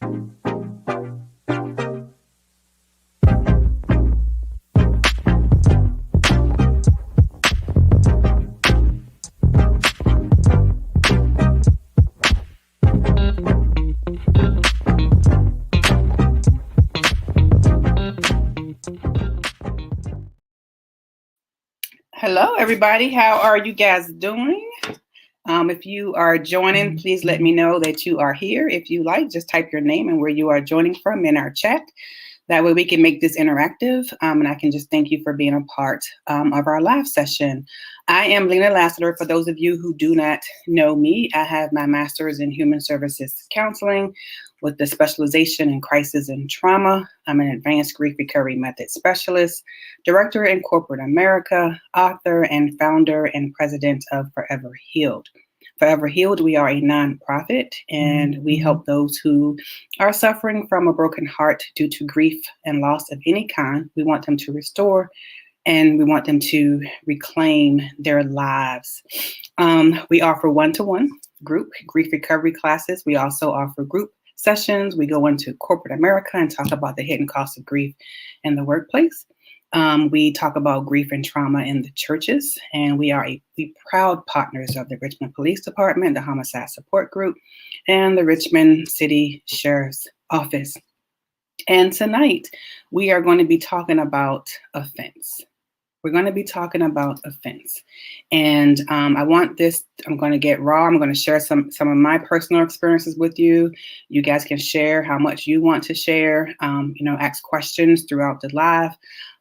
Hello, everybody. How are you guys doing? If you are joining, please let me know that you are here. If you like, just type your name and where you are joining from in our chat. That way we can make this interactive, and I can just thank you for being a part of our live session. I am Lena Lassiter. For those of you who do not know me, I have my master's in human services counseling with the specialization in crisis and trauma. I'm an advanced grief recovery method specialist, director in corporate America, author and founder and president of Forever Healed. Forever Healed, we are a nonprofit, and we help those who are suffering from a broken heart due to grief and loss of any kind. We want them to restore, and we want them to reclaim their lives. We offer one-to-one group grief recovery classes. We also offer group sessions. We go into corporate America and talk about the hidden costs of grief in the workplace. We talk about grief and trauma in the churches, and we are proud partners of the Richmond Police Department, the Homicide Support Group, and the Richmond City Sheriff's Office. And tonight, we are going to be talking about offense. We're going to be talking about offense. And I'm going to get raw. I'm going to share some of my personal experiences with you. You guys can share how much you want to share, ask questions throughout the live.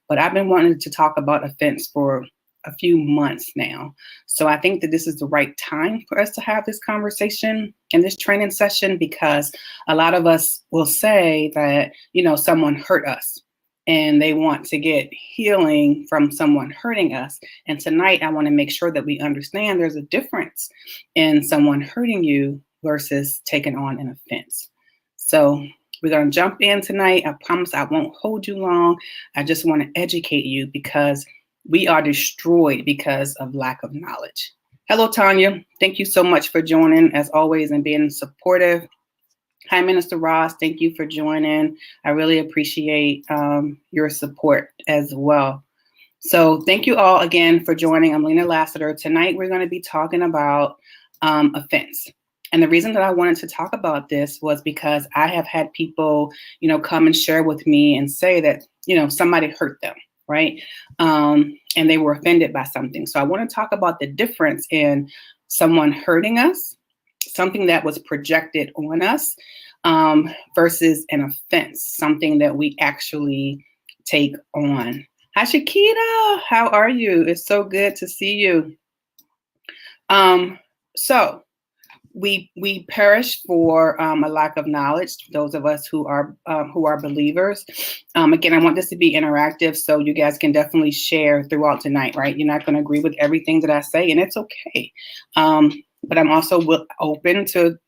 But I've been wanting to talk about offense for a few months now. So I think that this is the right time for us to have this conversation in this training session, because a lot of us will say that, someone hurt us and they want to get healing from someone hurting us. And tonight I want to make sure that we understand there's a difference in someone hurting you versus taking on an offense. So we're going to jump in tonight. I promise I won't hold you long. I just want to educate you, because we are destroyed because of lack of knowledge. Hello, Tanya. Thank you so much for joining, as always, and being supportive. Hi, Minister Ross. Thank you for joining. I really appreciate your support as well. So thank you all again for joining. I'm Lena Lassiter. Tonight, we're going to be talking about offense. And the reason that I wanted to talk about this was because I have had people, come and share with me and say that, somebody hurt them, right? And they were offended by something. So I want to talk about the difference in someone hurting us, something that was projected on us, versus an offense, something that we actually take on. Hi, Shakita. How are you? It's so good to see you. So we perish for a lack of knowledge. Those of us who are believers. Again, I want this to be interactive, so you guys can definitely share throughout tonight. Right? You're not going to agree with everything that I say, and it's okay. But I'm also open to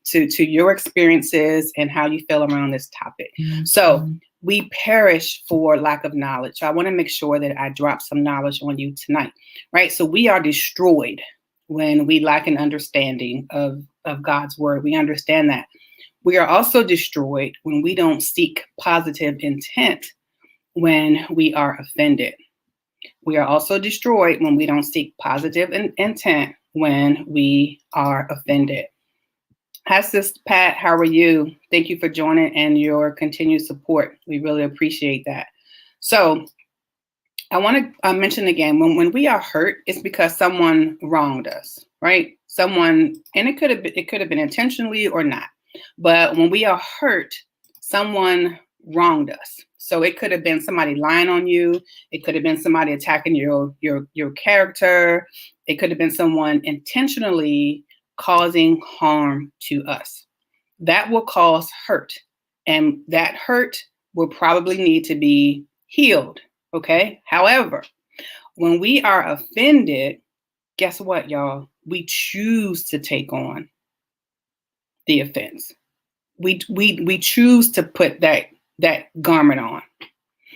your experiences and how you feel around this topic. So we perish for lack of knowledge. So I want to make sure that I drop some knowledge on you tonight. Right? So we are destroyed when we lack an understanding of God's word. We understand that. We are also destroyed when we don't seek positive intent when we are offended. We are also destroyed when we don't seek positive intent when we are offended. Hi, Sister Pat. How are you? Thank you for joining and your continued support. We really appreciate that. So I want to mention again, when we are hurt, it's because someone wronged us, right? Someone, and it could have been intentionally or not. But when we are hurt, someone wronged us. So it could have been somebody lying on you. It could have been somebody attacking your character. It could have been someone intentionally causing harm to us. That will cause hurt. And that hurt will probably need to be healed. Okay. However, when we are offended, guess what, y'all? We choose to take on the offense. We choose to put that garment on.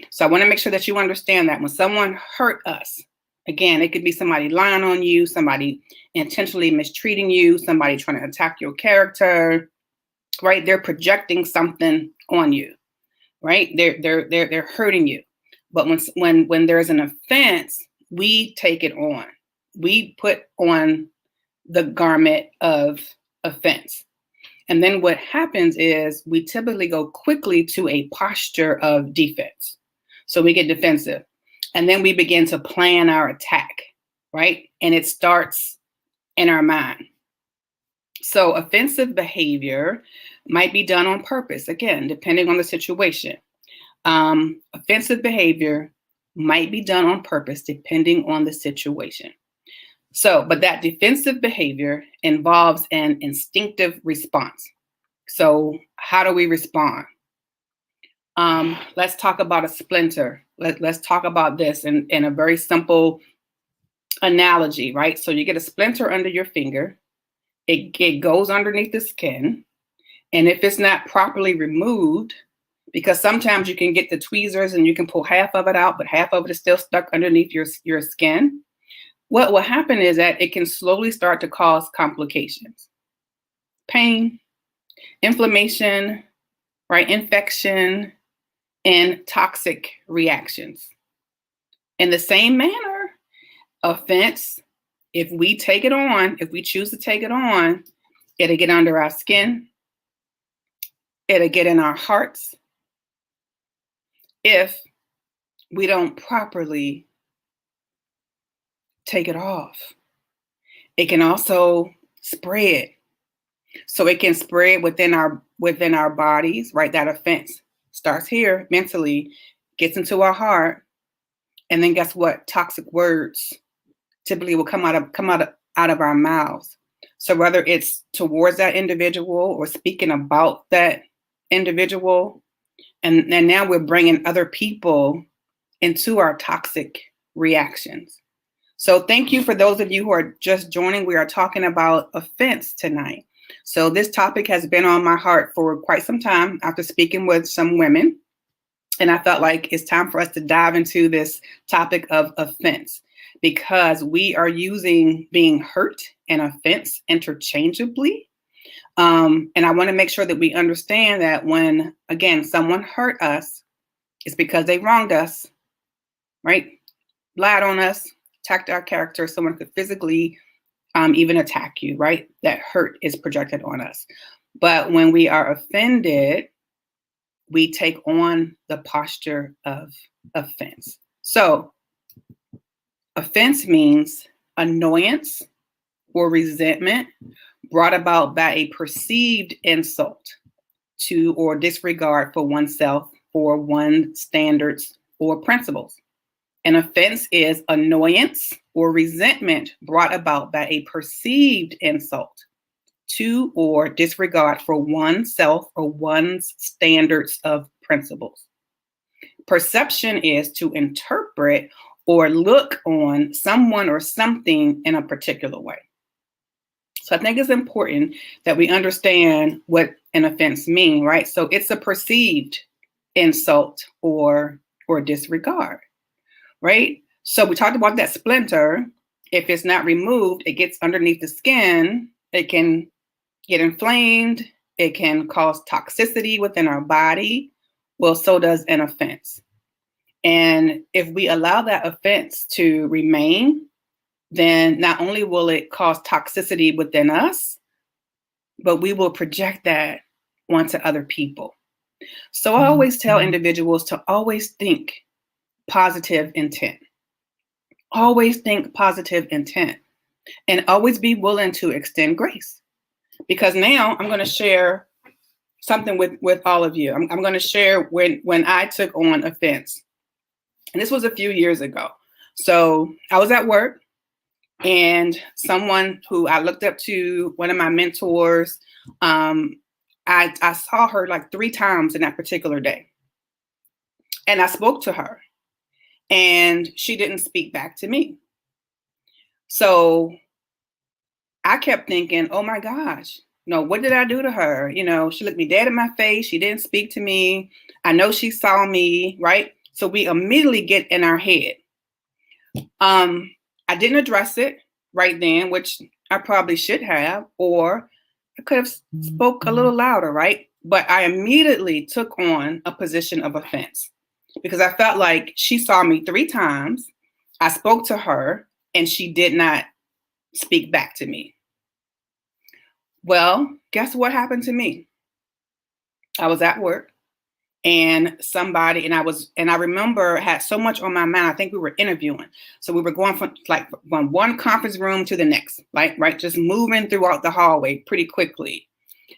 So I want to make sure that you understand that when someone hurt us, again, it could be somebody lying on you, somebody intentionally mistreating you, somebody trying to attack your character. right? They're projecting something on you, right? They're hurting you. But when there's an offense, we take it on. We put on the garment of offense. And then what happens is we typically go quickly to a posture of defense. So we get defensive. And then we begin to plan our attack, right? And it starts in our mind. So offensive behavior might be done on purpose, again, depending on the situation. Offensive behavior might be done on purpose depending on the situation. So, but that defensive behavior involves an instinctive response. So how do we respond? Let's talk about a splinter. Let's talk about this in a very simple analogy, right? So you get a splinter under your finger. It goes underneath the skin. And if it's not properly removed, because sometimes you can get the tweezers and you can pull half of it out, but half of it is still stuck underneath your skin. What will happen is that it can slowly start to cause complications, pain, inflammation, right, infection, and toxic reactions. In the same manner, offense, if we take it on, if we choose to take it on, it'll get under our skin. It'll get in our hearts if we don't properly take it off. It can also spread. So it can spread within our bodies, right? That offense starts here mentally, gets into our heart, and then guess what? Toxic words typically will come out of our mouths. So whether it's towards that individual or speaking about that individual, and now we're bringing other people into our toxic reactions. So thank you for those of you who are just joining. We are talking about offense tonight. So this topic has been on my heart for quite some time after speaking with some women. And I felt like it's time for us to dive into this topic of offense, because we are using being hurt and offense interchangeably. And I want to make sure that we understand that when, again, someone hurt us, it's because they wronged us, right? Lied on us, attacked our character. Someone could physically even attack you, right? That hurt is projected on us. But when we are offended, we take on the posture of offense. So offense means annoyance or resentment brought about by a perceived insult to or disregard for oneself or one's standards or principles. An offense is annoyance or resentment brought about by a perceived insult to or disregard for oneself or one's standards of principles. Perception is to interpret or look on someone or something in a particular way. So I think it's important that we understand what an offense means, right? So it's a perceived insult or disregard, right? So we talked about that splinter. If it's not removed, it gets underneath the skin. It can get inflamed. It can cause toxicity within our body. Well, so does an offense. And if we allow that offense to remain, then not only will it cause toxicity within us, but we will project that onto other people. So I always tell individuals to always think positive intent. Always think positive intent, and always be willing to extend grace. Because now I'm going to share something with all of you. I'm going to share when I took on offense. And this was a few years ago. So I was at work, and someone who I looked up to, one of my mentors, I saw her like 3 times in that particular day. And I spoke to her, and she didn't speak back to me. So I kept thinking, oh my gosh, what did I do to her? She looked me dead in my face. She didn't speak to me. I know she saw me, right? So we immediately get in our head. I didn't address it right then, which I probably should have, or I could have spoke a little louder, right? But I immediately took on a position of offense because I felt like she saw me 3 times. I spoke to her and she did not speak back to me. Well, guess what happened to me? I was at work and I remember had so much on my mind. I think we were interviewing. So we were going from one conference room to the next, right? Just moving throughout the hallway pretty quickly.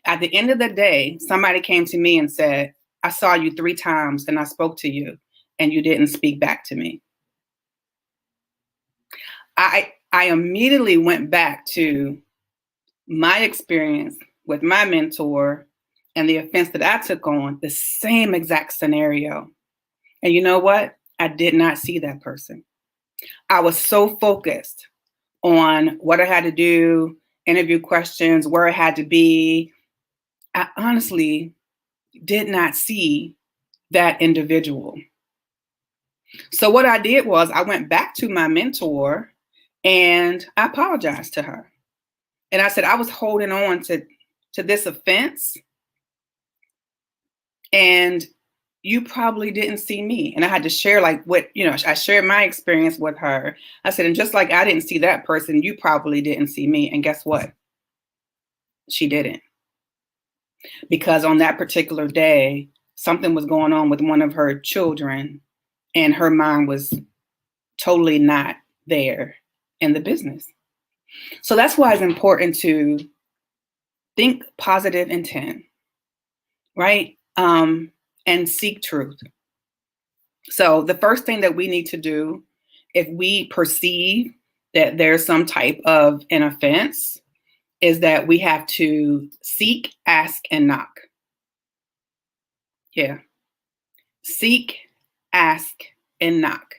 At the end of the day, somebody came to me and said, I saw you 3 times and I spoke to you and you didn't speak back to me. I immediately went back to my experience with my mentor and the offense that I took on, the same exact scenario. And you know what? I did not see that person. I was so focused on what I had to do, interview questions, where I had to be. I honestly did not see that individual. So what I did was I went back to my mentor and I apologized to her. And I said, I was holding on to this offense and you probably didn't see me. And I had to share I shared my experience with her. I said, and just like I didn't see that person, you probably didn't see me. And guess what? She didn't. Because on that particular day, something was going on with one of her children and her mind was totally not there in the business. So that's why it's important to think positive intent, right? And seek truth. So the first thing that we need to do, if we perceive that there's some type of an offense, is that we have to seek, ask, and knock. Yeah. Seek, ask, and knock.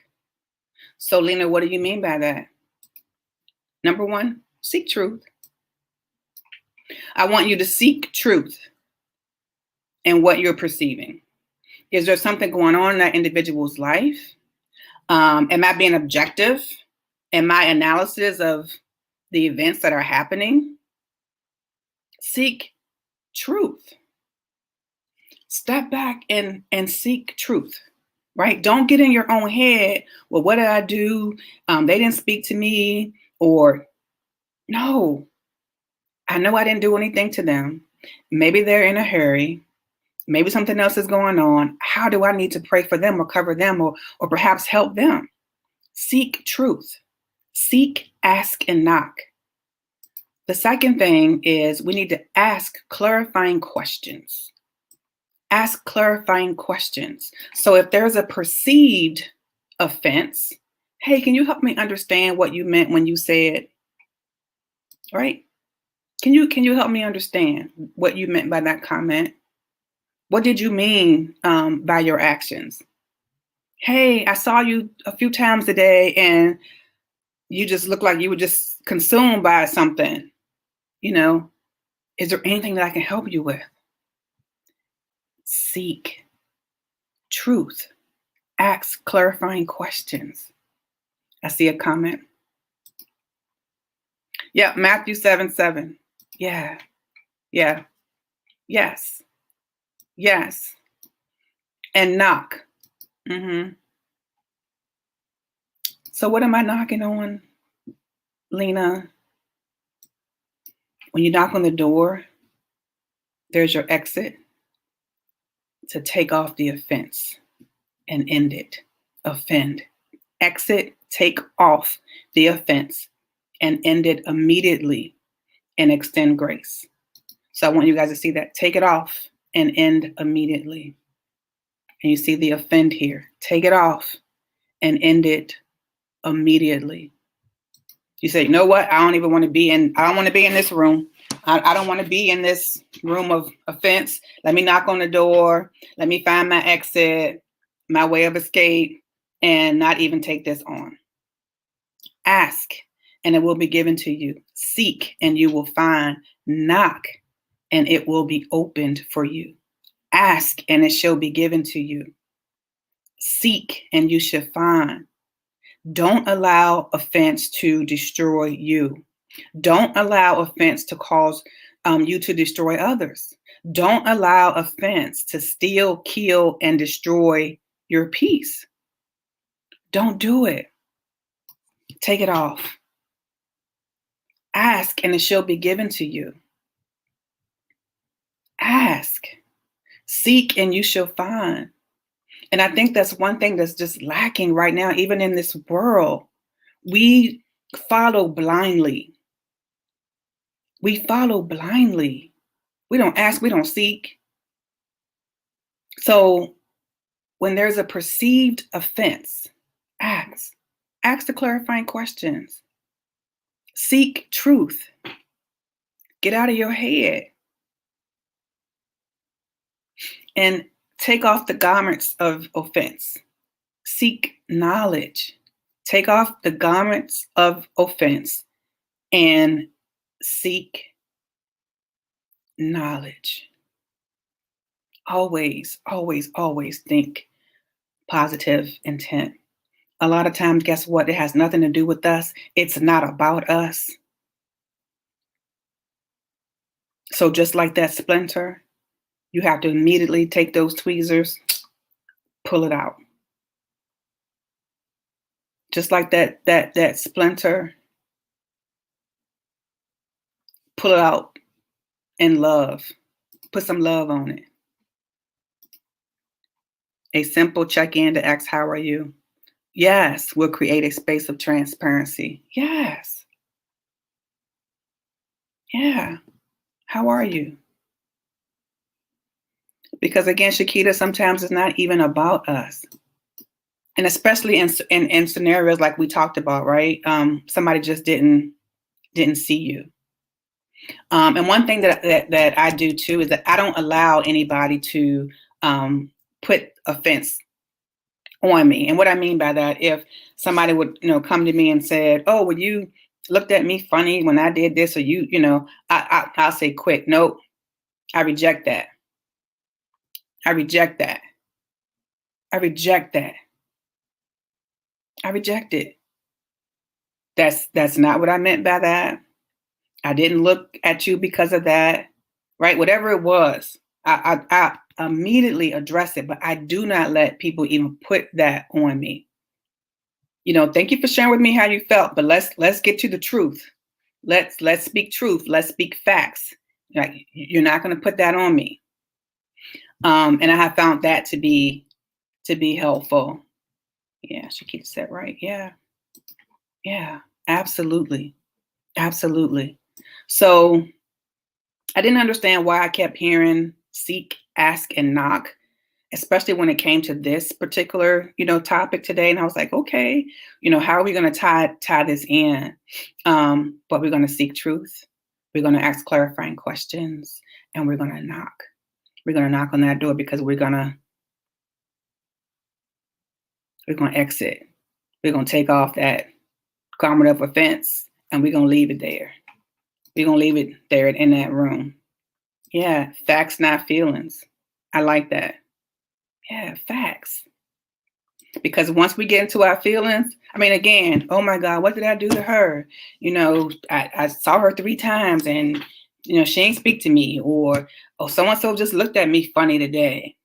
So, Lena, what do you mean by that? Number 1, seek truth. I want you to seek truth in what you're perceiving. Is there something going on in that individual's life? Am I being objective in my analysis of the events that are happening? Seek truth. Step back and seek truth, right? Don't get in your own head. Well, what did I do? They didn't speak to me, or no, I know I didn't do anything to them. Maybe they're in a hurry. Maybe something else is going on. How do I need to pray for them or cover them or perhaps help them? Seek truth. Seek, ask, and knock. The second thing is we need to ask clarifying questions. Ask clarifying questions. So if there's a perceived offense, hey, can you help me understand what you meant when you said, right? Can you help me understand what you meant by that comment? What did you mean by your actions? Hey, I saw you a few times today and you just looked like you were just consumed by something. Is there anything that I can help you with? Seek truth. Ask clarifying questions. I see a comment. Yeah, Matthew 7:7. Yeah. Yes. And knock. So what am I knocking on, Lena? When you knock on the door, there's your exit to take off the offense and end it. Offend. Exit, take off the offense and end it immediately and extend grace. So I want you guys to see that. Take it off and end immediately. And you see the offend here. Take it off and end it immediately. You say, you know what? I don't want to be in this room. I don't want to be in this room of offense. Let me knock on the door. Let me find my exit, my way of escape, and not even take this on. Ask, and it will be given to you. Seek, and you will find. Knock, and it will be opened for you. Ask, and it shall be given to you. Seek, and you shall find. Don't allow offense to destroy you. Don't allow offense to cause you to destroy others. Don't allow offense to steal, kill, and destroy your peace. Don't do it. Take it off. Ask and it shall be given to you. Ask. Seek and you shall find. And I think that's one thing that's just lacking right now, even in this world. We follow blindly. We follow blindly. We don't ask, we don't seek. So when there's a perceived offense, ask. Ask the clarifying questions. Seek truth. Get out of your head. And take off the garments of offense. Seek knowledge. Take off the garments of offense and seek knowledge. Always, always, always think positive intent. A lot of times, guess what? It has nothing to do with us. It's not about us. So just like that splinter, you have to immediately take those tweezers, pull it out. Just like that splinter, pull it out in love. Put some love on it. A simple check-in to ask, how are you? Yes, will create a space of transparency. Yes. Yeah. How are you? Because again, Shakita, sometimes it's not even about us. And especially in scenarios like we talked about, right? Somebody just didn't see you. And one thing that I do too is that I don't allow anybody to put offense on me. And what I mean by that, if somebody would, come to me and said, "Oh, well, you looked at me funny when I did this," or I'll say quick, "Nope, I reject that. I reject that. I reject that. I reject it. That's not what I meant by that. I didn't look at you because of that," right? Whatever it was, I immediately address it, but I do not let people even put that on me. Thank you for sharing with me how you felt, but let's get to the truth. Let's speak truth. Let's speak facts. Like, you're not going to put that on me. And I have found that to be helpful. Yeah, Shakita said right. Yeah, absolutely. Absolutely. So I didn't understand why I kept hearing seek, ask, and knock, especially when it came to this particular, topic today. And I was like, okay, how are we going to tie this in? But we're going to seek truth. We're going to ask clarifying questions, and we're going to knock. We're going to knock on that door because we're going to exit. We're going to take off that garment of offense, and we're going to leave it there. We're going to leave it there in that room. Yeah, facts, not feelings. I like that. Yeah, facts. Because once we get into our feelings, again, oh my God, what did I do to her? I saw her 3 times and, she ain't speak to me. Or, oh, so-and-so just looked at me funny today.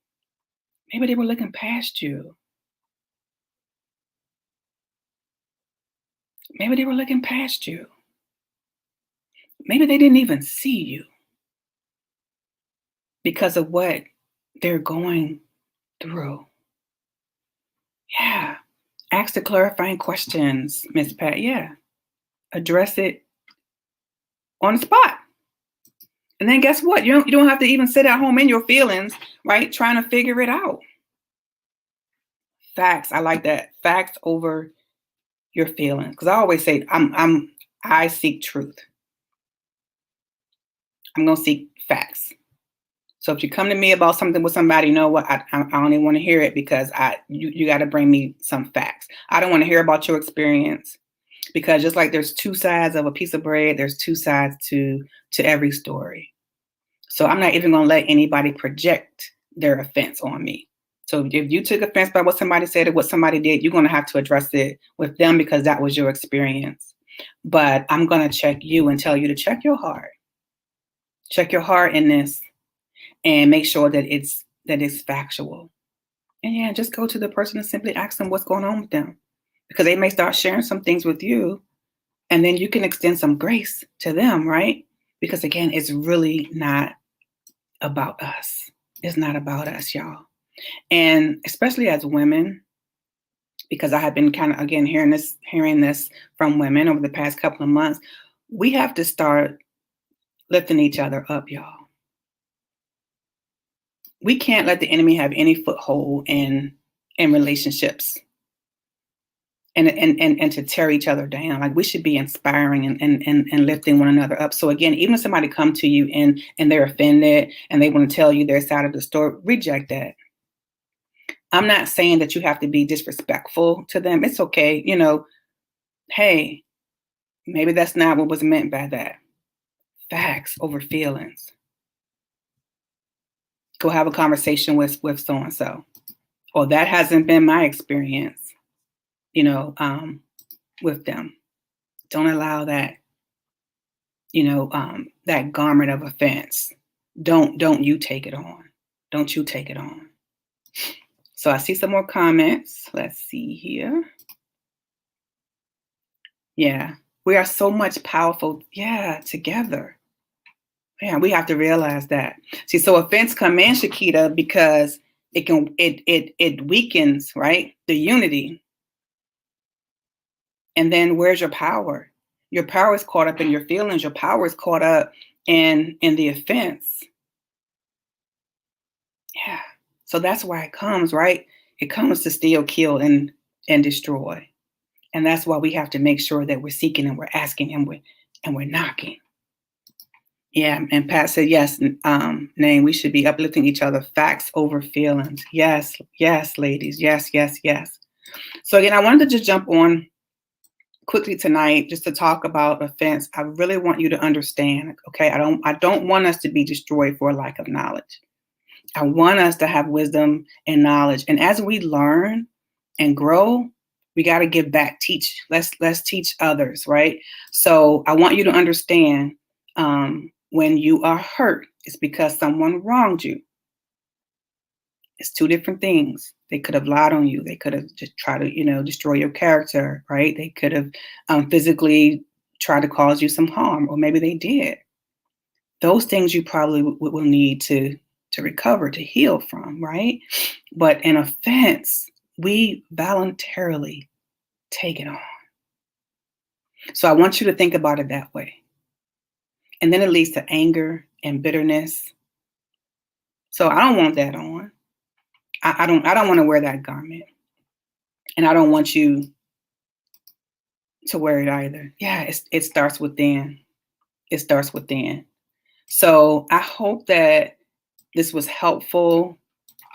Maybe they were looking past you. Maybe they were looking past you. Maybe they didn't even see you because of what they're going through. Yeah. Ask the clarifying questions, Miss Pat. Yeah. Address it on the spot. And then guess what? You don't have to even sit at home in your feelings, right? Trying to figure it out. Facts. I like that. Facts over your feelings. Because I always say I seek truth. I'm gonna seek facts. So if you come to me about something with somebody, you know what? I don't even want to hear it because you got to bring me some facts. I don't want to hear about your experience, because just like there's 2 sides of a piece of bread, there's 2 sides to every story. So I'm not even going to let anybody project their offense on me. So if you took offense by what somebody said or what somebody did, you're going to have to address it with them because that was your experience. But I'm going to check you and tell you to check your heart. Check your heart in this and make sure that it's factual. And yeah, just go to the person and simply ask them what's going on with them, because they may start sharing some things with you, and then you can extend some grace to them, right? Because again, it's really not about us. It's not about us, y'all. And especially as women, because I have been kind of, again, hearing this from women over the past couple of months, we have to start lifting each other up, y'all. We can't let the enemy have any foothold in relationships and to tear each other down. Like, we should be inspiring and lifting one another up. So again, even if somebody come to you and they're offended and they want to tell you their side of the story, reject that. I'm not saying that you have to be disrespectful to them. It's okay. Hey, maybe that's not what was meant by that. Facts over feelings. Go have a conversation with so-and-so. Or that hasn't been my experience, with them. Don't allow that, that garment of offense. Don't you take it on. Don't you take it on. So I see some more comments. Let's see here. Yeah, we are so much powerful. Yeah, together. Yeah, we have to realize that. See, so offense come in, Shakita, because it weakens, right? The unity. And then where's your power? Your power is caught up in your feelings. Your power is caught up in the offense. Yeah. So that's why it comes, right? It comes to steal, kill, and destroy. And that's why we have to make sure that we're seeking and we're asking and we're knocking. Yeah, and Pat said, yes, Name, we should be uplifting each other, facts over feelings. Yes, ladies. Yes. So again, I wanted to just jump on quickly tonight just to talk about offense. I really want you to understand, okay? I don't want us to be destroyed for a lack of knowledge. I want us to have wisdom and knowledge. And as we learn and grow, we got to give back, teach. Let's teach others, right? So I want you to understand, when you are hurt, it's because someone wronged you. It's two different things. They could have lied on you. They could have just tried to, destroy your character, right? They could have physically tried to cause you some harm, or maybe they did. Those things you probably will need to recover, to heal from, right? But an offense, we voluntarily take it on. So I want you to think about it that way. And then it leads to anger and bitterness. So I don't want that on. I don't want to wear that garment. And I don't want you to wear it either. Yeah, it starts within. It starts within. So I hope that this was helpful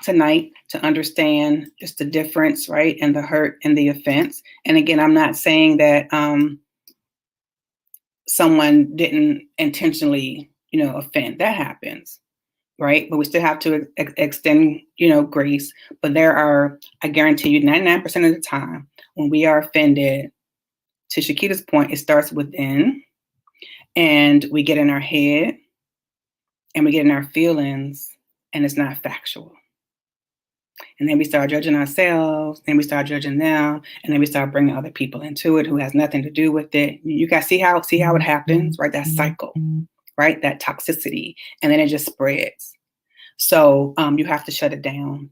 tonight to understand just the difference, right? And the hurt and the offense. And again, I'm not saying that someone didn't intentionally, offend. That happens, right? But we still have to extend, grace. But I guarantee you, 99% of the time, when we are offended, to Shakita's point, it starts within, and we get in our head, and we get in our feelings, and it's not factual. And then we start judging ourselves, then we start judging them, and then we start bringing other people into it who has nothing to do with it. You guys see how it happens, right? That cycle, right? That toxicity, and then it just spreads. So you have to shut it down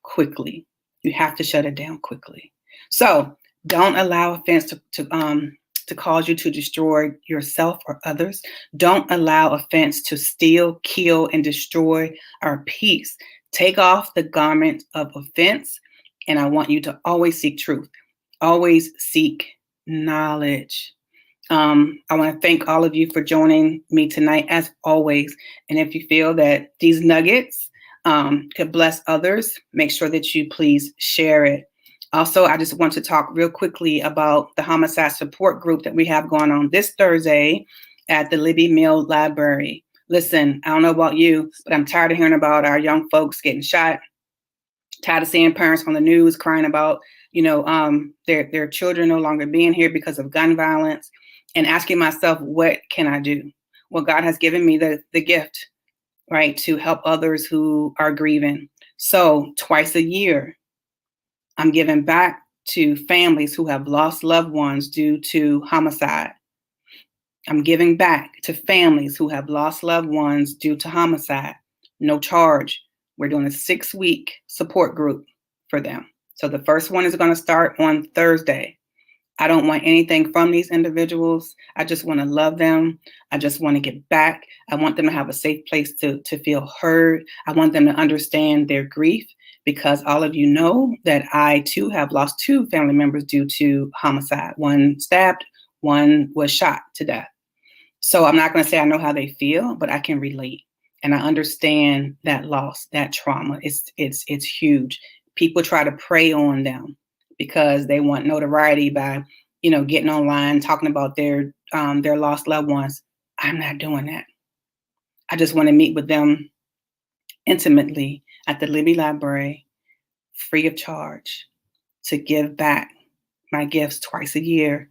quickly. You have to shut it down quickly. So don't allow offense to cause you to destroy yourself or others. Don't allow offense to steal, kill, and destroy our peace. Take off the garment of offense, and I want you to always seek truth. Always seek knowledge. I want to thank all of you for joining me tonight, as always. And if you feel that these nuggets could bless others, make sure that you please share it. Also, I just want to talk real quickly about the homicide support group that we have going on this Thursday at the Libby Mill Library. Listen, I don't know about you, but I'm tired of hearing about our young folks getting shot. Tired of seeing parents on the news crying about, their children no longer being here because of gun violence, and asking myself, what can I do? well, God has given me the gift, right, to help others who are grieving. So twice a year, I'm giving back to families who have lost loved ones due to homicide. I'm giving back to families who have lost loved ones due to homicide. No charge. We're doing a 6-week support group for them. So the first one is going to start on Thursday. I don't want anything from these individuals. I just want to love them. I just want to get back. I want them to have a safe place to feel heard. I want them to understand their grief, because all of you know that I too have lost 2 family members due to homicide. One stabbed, one was shot to death. So I'm not going to say I know how they feel, but I can relate. And I understand that loss, that trauma. It's huge. People try to prey on them because they want notoriety by, getting online, talking about their lost loved ones. I'm not doing that. I just want to meet with them intimately at the Libby Library, free of charge, to give back my gifts twice a year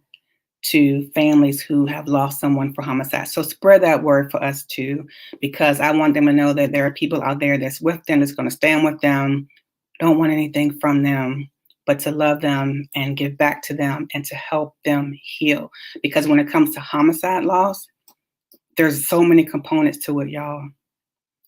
to families who have lost someone for homicide. So spread that word for us too, because I want them to know that there are people out there that's with them, that's going to stand with them, don't want anything from them, but to love them and give back to them and to help them heal. Because when it comes to homicide loss, there's so many components to it, y'all.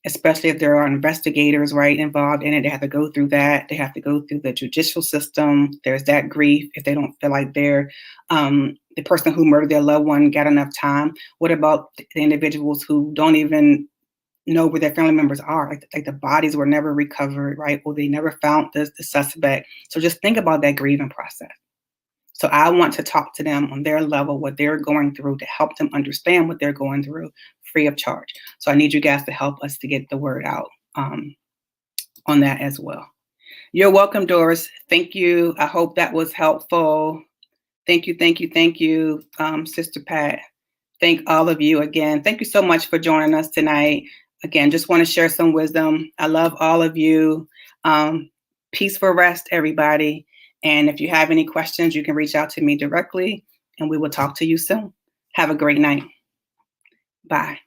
Especially if there are investigators, right, involved in it. They have to go through that. They have to go through the judicial system. There's that grief if they don't feel like they're the person who murdered their loved one got enough time. What about the individuals who don't even know where their family members are? Like the bodies were never recovered, right? Or they never found the suspect. So just think about that grieving process. So I want to talk to them on their level, what they're going through, to help them understand what they're going through, free of charge. So I need you guys to help us to get the word out on that as well. You're welcome, Doris. Thank you. I hope that was helpful. Thank you, thank you, thank you, Sister Pat. Thank all of you again. Thank you so much for joining us tonight. Again, just want to share some wisdom. I love all of you. Peaceful rest, everybody. And if you have any questions, you can reach out to me directly, and we will talk to you soon. Have a great night. Bye.